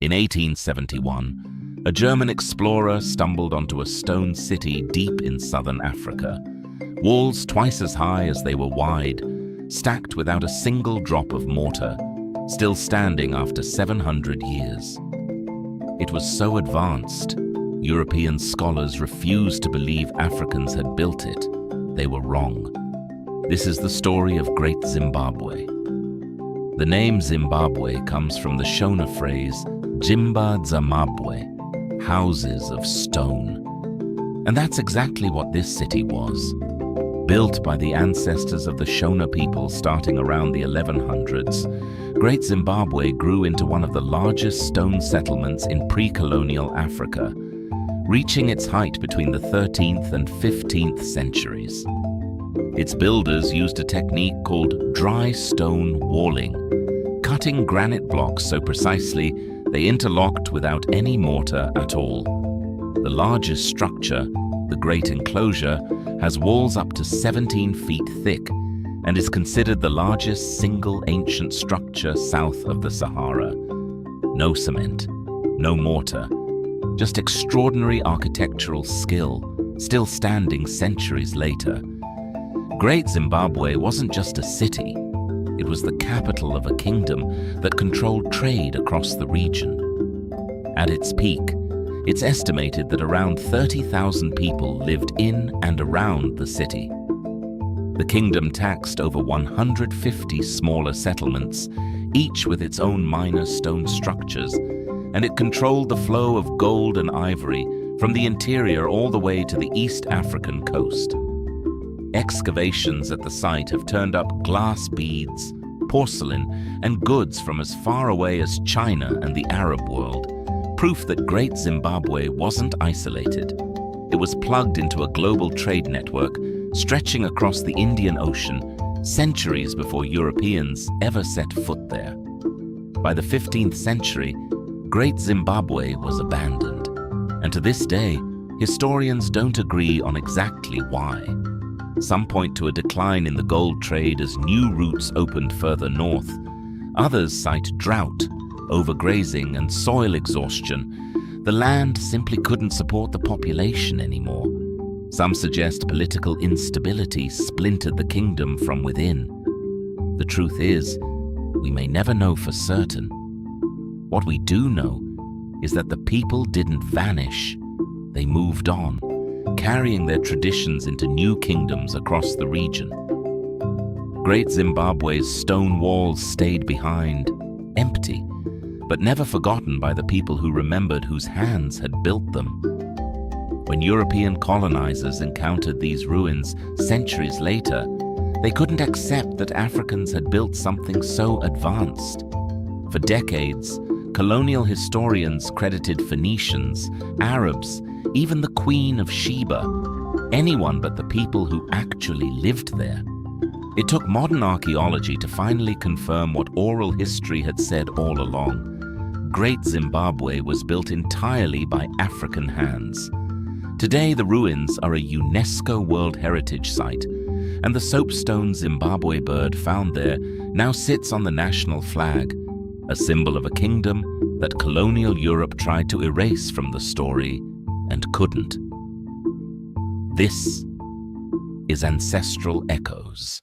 In 1871, a German explorer stumbled onto a stone city deep in southern Africa. Walls twice as high as they were wide, stacked without a single drop of mortar, still standing after 700 years. It was so advanced, European scholars refused to believe Africans had built it. They were wrong. This is the story of Great Zimbabwe. The name Zimbabwe comes from the Shona phrase, Jimba Zamabwe, houses of stone. And that's exactly what this city was. Built by the ancestors of the Shona people starting around the 1100s, Great Zimbabwe grew into one of the largest stone settlements in pre-colonial Africa, reaching its height between the 13th and 15th centuries. Its builders used a technique called dry stone walling, cutting granite blocks so precisely they interlocked without any mortar at all. The largest structure, the Great Enclosure, has walls up to 17 feet thick and is considered the largest single ancient structure south of the Sahara. No cement, no mortar, just extraordinary architectural skill, still standing centuries later. Great Zimbabwe wasn't just a city. It was the capital of a kingdom that controlled trade across the region. At its peak, it's estimated that around 30,000 people lived in and around the city. The kingdom taxed over 150 smaller settlements, each with its own minor stone structures, and it controlled the flow of gold and ivory from the interior all the way to the East African coast. Excavations at the site have turned up glass beads, porcelain, and goods from as far away as China and the Arab world, proof that Great Zimbabwe wasn't isolated. It was plugged into a global trade network stretching across the Indian Ocean centuries before Europeans ever set foot there. By the 15th century, Great Zimbabwe was abandoned, and to this day, historians don't agree on exactly why. Some point to a decline in the gold trade as new routes opened further north. Others cite drought, overgrazing, and soil exhaustion. The land simply couldn't support the population anymore. Some suggest political instability splintered the kingdom from within. The truth is, we may never know for certain. What we do know is that the people didn't vanish. They moved on, carrying their traditions into new kingdoms across the region. Great Zimbabwe's stone walls stayed behind, empty, but never forgotten by the people who remembered whose hands had built them. When European colonizers encountered these ruins centuries later, they couldn't accept that Africans had built something so advanced. For decades, colonial historians credited Phoenicians, Arabs, even the Queen of Sheba, anyone but the people who actually lived there. It took modern archaeology to finally confirm what oral history had said all along. Great Zimbabwe was built entirely by African hands. Today, the ruins are a UNESCO World Heritage Site, and the soapstone Zimbabwe bird found there now sits on the national flag, a symbol of a kingdom that colonial Europe tried to erase from the story and couldn't. This is Ancestral Echoes.